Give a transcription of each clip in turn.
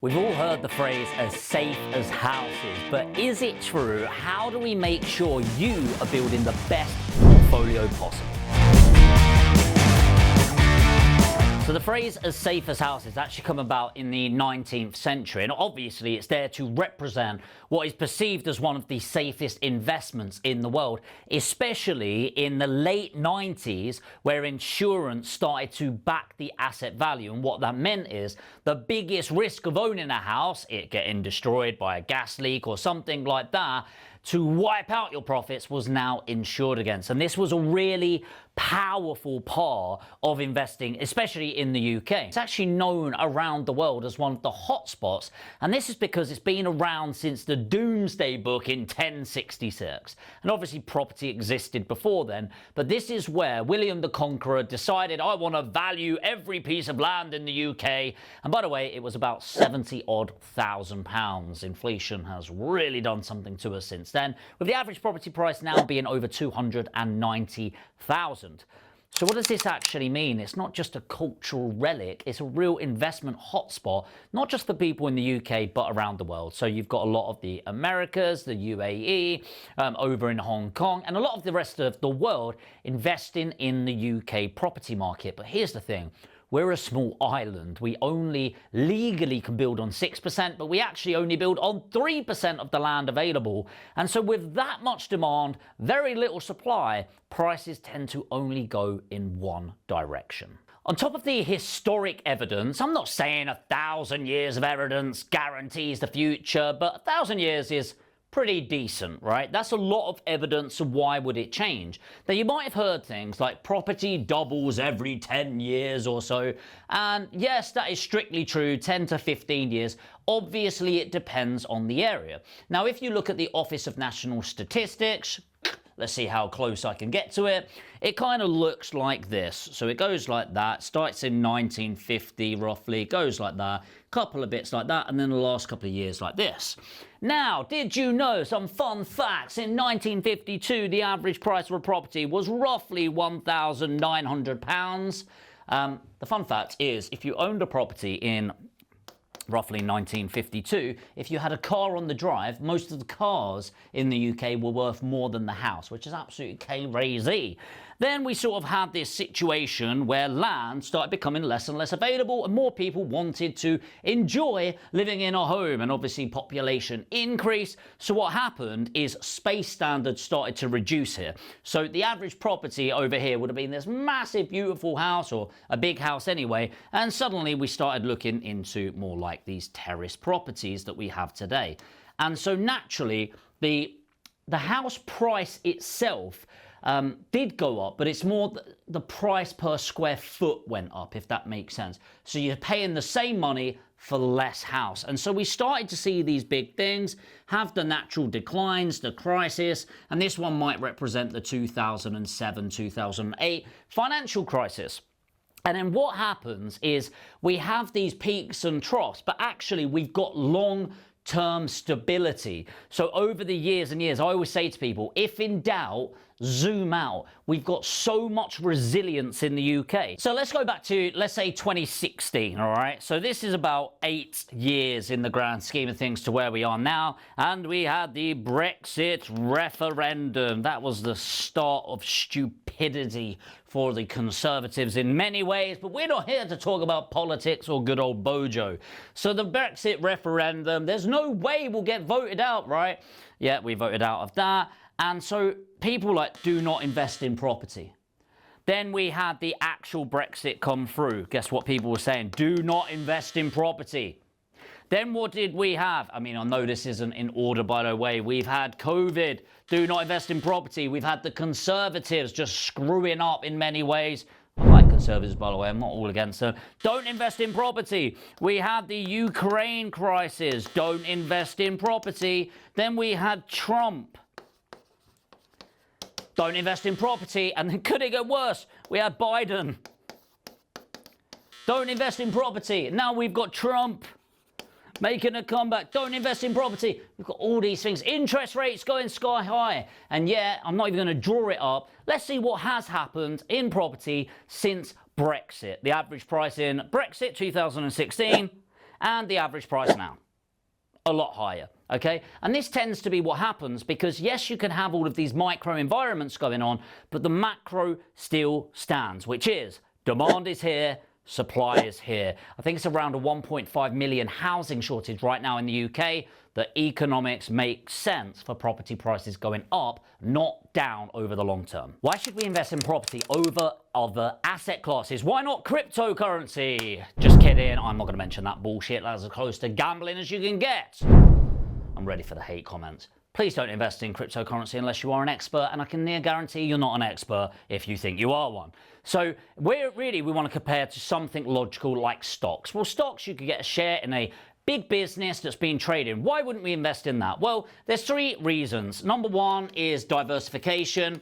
We've all heard the phrase as safe as houses, but is it true? How do we make sure you are building the best portfolio possible? So the phrase as safe as houses actually come about in the 19th century, and obviously it's there to represent what is perceived as one of the safest investments in the world, especially in the late 90s, where insurance started to back the asset value. And what that meant is the biggest risk of owning a house, it getting destroyed by a gas leak or something like that, to wipe out your profits, was now insured against. And this was a really powerful part of investing, especially in the UK. It's actually known around the world as one of the hotspots, and this is because it's been around since the Doomsday Book in 1066. And obviously property existed before then, but this is where William the Conqueror decided, I want to value every piece of land in the UK. And by the way, it was about 70-odd thousand pounds. Inflation has really done something to us since then, with the average property price now being over 290,000. So what does this actually mean? It's not just a cultural relic, it's a real investment hotspot, not just for people in the UK, but around the world. So you've got a lot of the Americas, the UAE, over in Hong Kong, and a lot of the rest of the world investing in the UK property market. But here's the thing. We're a small island. We only legally can build on 6%, but we actually only build on 3% of the land available. And so with that much demand, very little supply, prices tend to only go in one direction. On top of the historic evidence, I'm not saying 1,000 years of evidence guarantees the future, but 1,000 years is pretty decent, right? That's a lot of evidence, so why would it change? Now, you might have heard things like property doubles every 10 years or so, and yes, that is strictly true, 10 to 15 years. Obviously, it depends on the area. Now, if you look at the Office of National Statistics, let's see how close I can get to it. It kind of looks like this. So it goes like that, starts in 1950 roughly, goes like that, couple of bits like that, and then the last couple of years like this. Now, did you know some fun facts? In 1952, the average price of a property was roughly £1,900. The fun fact is, if you owned a property in roughly 1952, if you had a car on the drive, most of the cars in the UK were worth more than the house, which is absolutely crazy. Then we sort of had this situation where land started becoming less and less available, and more people wanted to enjoy living in a home, and obviously population increased. So what happened is space standards started to reduce here. So the average property over here would have been this massive, beautiful house, or a big house anyway, and suddenly we started looking into more like these terrace properties that we have today. And so naturally, the house price itself did go up, but it's more the price per square foot went up, if that makes sense. So you're paying the same money for less house. And so we started to see these big things have the natural declines, the crisis, and this one might represent the 2007-2008 financial crisis. And then what happens is we have these peaks and troughs, but actually we've got long-term stability. So over the years and years, I always say to people, if in doubt, zoom out. We've got so much resilience in the UK. So let's go back to, let's say, 2016, all right? So this is about 8 years in the grand scheme of things to where we are now. And we had the Brexit referendum. That was the start of stupidity for the Conservatives in many ways, but we're not here to talk about politics or good old Bojo. So the Brexit referendum, there's no way we'll get voted out, right? Yeah, we voted out of that. And so people do not invest in property. Then we had the actual Brexit come through. Guess what people were saying? Do not invest in property. Then what did we have? I mean, I know this isn't in order, by the way. We've had COVID. Do not invest in property. We've had the Conservatives just screwing up in many ways. I like Conservatives, by the way. I'm not all against them. Don't invest in property. We had the Ukraine crisis. Don't invest in property. Then we had Trump. Don't invest in property. And then could it get worse? We had Biden. Don't invest in property. Now we've got Trump making a comeback. Don't invest in property. We've got all these things. Interest rates going sky high. And yeah, I'm not even going to draw it up. Let's see what has happened in property since Brexit. The average price in Brexit 2016 and the average price now a lot higher. Okay, and this tends to be what happens because yes, you can have all of these micro environments going on, but the macro still stands, which is demand is here, supply is here. I think it's around a 1.5 million housing shortage right now in the UK. The economics make sense for property prices going up, not down over the long term. Why should we invest in property over other asset classes? Why not cryptocurrency? Just kidding, I'm not going to mention that bullshit. That's as close to gambling as you can get. I'm ready for the hate comments. Please don't invest in cryptocurrency unless you are an expert, and I can near guarantee you're not an expert if you think you are one. So we want to compare to something logical like stocks. Well, stocks, you could get a share in a big business that's being traded. Why wouldn't we invest in that? Well, there's 3 reasons. Number 1 is diversification.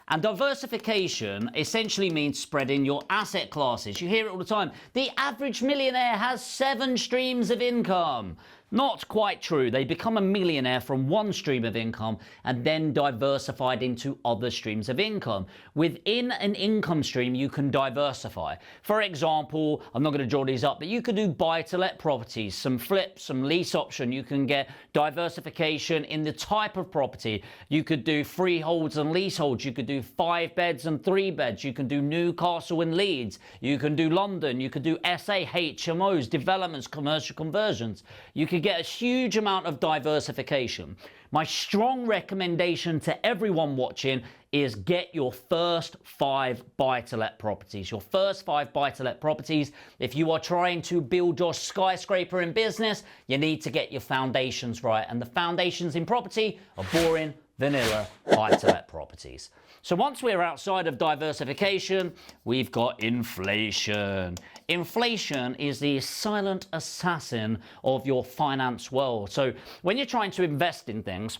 And diversification essentially means spreading your asset classes. You hear it all the time. The average millionaire has 7 streams of income. Not quite true. They become a millionaire from one stream of income and then diversified into other streams of income. Within an income stream, you can diversify. For example, I'm not going to draw these up, but you could do buy-to-let properties, some flips, some lease option. You can get diversification in the type of property. You could do freeholds and leaseholds. You could do 5 beds and 3 beds. You can do Newcastle and Leeds. You can do London. You could do SA, HMOs, developments, commercial conversions. You could get a huge amount of diversification. My strong recommendation to everyone watching is get your first 5 buy-to-let properties. Your first 5 buy-to-let properties. If you are trying to build your skyscraper in business, you need to get your foundations right. And the foundations in property are boring, vanilla buy-to-let properties. So once we're outside of diversification, we've got inflation. Inflation is the silent assassin of your finance world. So when you're trying to invest in things,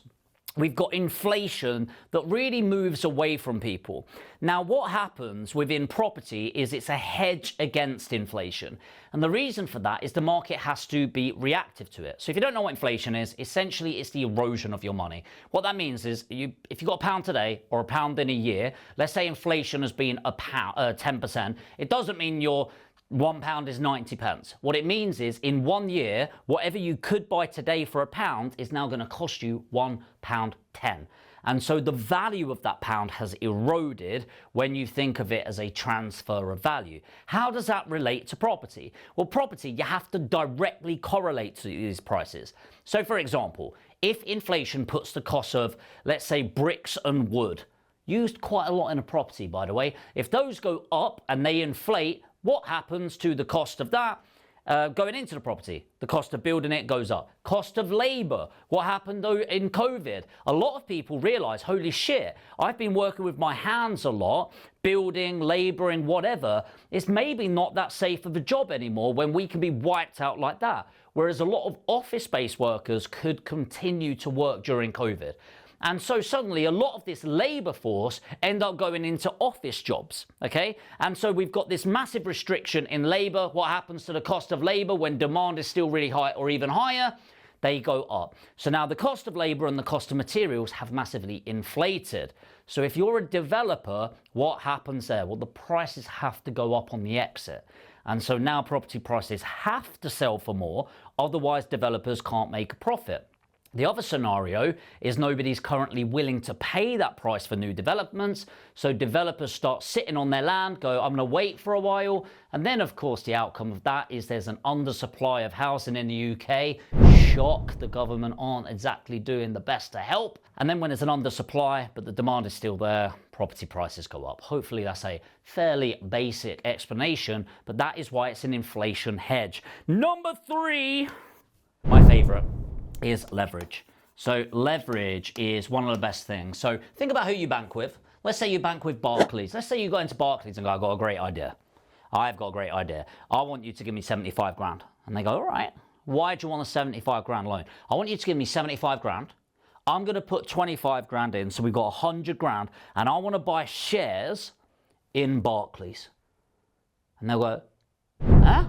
we've got inflation that really moves away from people. Now, what happens within property is it's a hedge against inflation. And the reason for that is the market has to be reactive to it. So if you don't know what inflation is, essentially it's the erosion of your money. What that means is if you've got £1 today or £1 in a year, let's say inflation has been 10%, it doesn't mean your £1 is 90 pence. What it means is in 1 year, whatever you could buy today for £1 is now going to cost you £1.10. And so the value of that pound has eroded when you think of it as a transfer of value. How does that relate to property? Well, property, you have to directly correlate to these prices. So for example, if inflation puts the cost of, let's say, bricks and wood, used quite a lot in a property, by the way, if those go up and they inflate, what happens to the cost of that going into the property? The cost of building it goes up. Cost of labor. What happened though in COVID? A lot of people realize, holy shit, I've been working with my hands a lot, building, laboring, whatever. It's maybe not that safe of a job anymore when we can be wiped out like that. Whereas a lot of office-based workers could continue to work during COVID. And so suddenly a lot of this labor force end up going into office jobs, okay? And so we've got this massive restriction in labor. What happens to the cost of labor when demand is still really high or even higher? They go up. So now the cost of labor and the cost of materials have massively inflated. So if you're a developer, what happens there? Well, the prices have to go up on the exit. And so now property prices have to sell for more, otherwise developers can't make a profit. The other scenario is nobody's currently willing to pay that price for new developments, so developers start sitting on their land, go, I'm going to wait for a while, and then of course the outcome of that is there's an undersupply of housing in the UK. Shock, the government aren't exactly doing the best to help, and then when there's an undersupply but the demand is still there, property prices go up. Hopefully that's a fairly basic explanation, but that is why it's an inflation hedge. Number 3, my favorite, is leverage. So leverage is one of the best things. So think about who you bank with. Let's say you bank with Barclays. Let's say you go into Barclays and go, I've got a great idea. I've got a great idea. I want you to give me 75 grand. And they go, all right, why do you want a 75 grand loan? I want you to give me 75 grand. I'm going to put 25 grand in. So we've got 100 grand and I want to buy shares in Barclays. And they'll go, huh?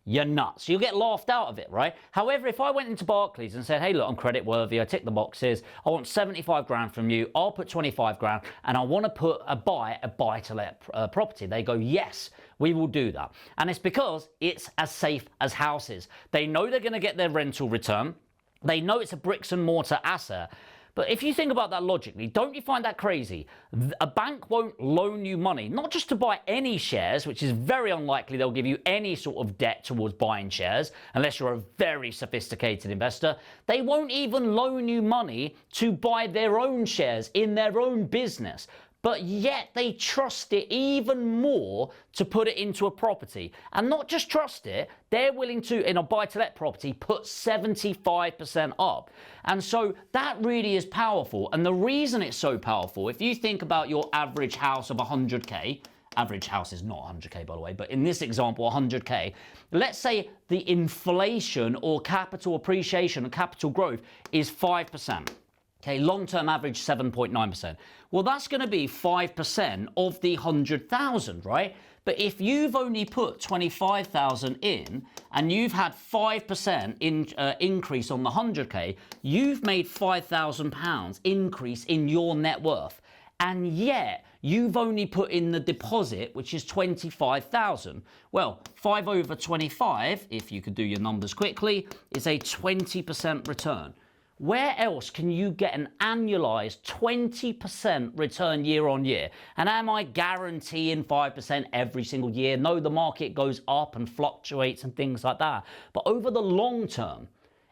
You're nuts. You'll get laughed out of it, right? However, if I went into Barclays and said, hey, look, I'm credit worthy, I tick the boxes, I want 75 grand from you, I'll put 25 grand, and I want to buy a buy-to-let property. They go, yes, we will do that. And it's because it's as safe as houses. They know they're going to get their rental return. They know it's a bricks and mortar asset. But if you think about that logically, don't you find that crazy? A bank won't loan you money, not just to buy any shares, which is very unlikely they'll give you any sort of debt towards buying shares, unless you're a very sophisticated investor. They won't even loan you money to buy their own shares in their own business. But yet they trust it even more to put it into a property. And not just trust it, they're willing to, in a buy-to-let property, put 75% up. And so that really is powerful. And the reason it's so powerful, if you think about your average house of 100K, average house is not 100K by the way, but in this example, 100K, let's say the inflation or capital appreciation and capital growth is 5%. Okay, long-term average 7.9%. Well, that's going to be 5% of the 100,000, right? But if you've only put 25,000 in and you've had 5% increase on the 100K, you've made £5,000 increase in your net worth. And yet you've only put in the deposit, which is 25,000. Well, 5 over 25, if you could do your numbers quickly, is a 20% return. Where else can you get an annualized 20% return year on year? And am I guaranteeing 5% every single year? No, the market goes up and fluctuates and things like that. But over the long term,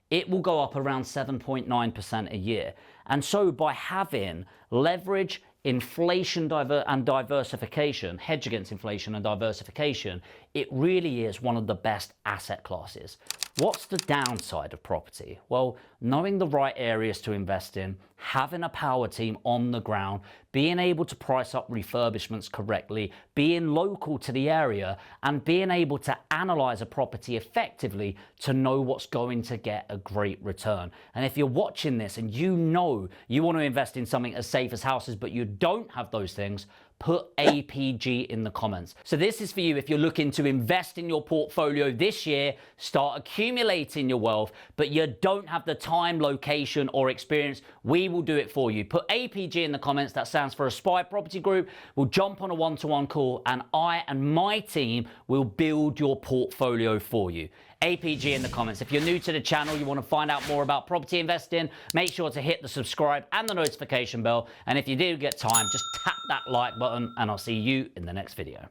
it will go up around 7.9% a year. And so by having leverage, inflation and diversification, hedge against inflation and diversification, it really is one of the best asset classes. What's the downside of property? Well, knowing the right areas to invest in, having a power team on the ground, being able to price up refurbishments correctly, being local to the area, and being able to analyze a property effectively to know what's going to get a great return. And if you're watching this and you know you want to invest in something as safe as houses, but you don't have those things, put APG in the comments. So this is for you if you're looking to invest in your portfolio this year, start accumulating your wealth, but you don't have the time, location, or experience. We will do it for you. Put APG in the comments. That stands for Aspire Property Group. We'll jump on a one-to-one call and I and my team will build your portfolio for you. APG in the comments. If you're new to the channel, you want to find out more about property investing, make sure to hit the subscribe and the notification bell. And if you do get time, just tap that like button and I'll see you in the next video.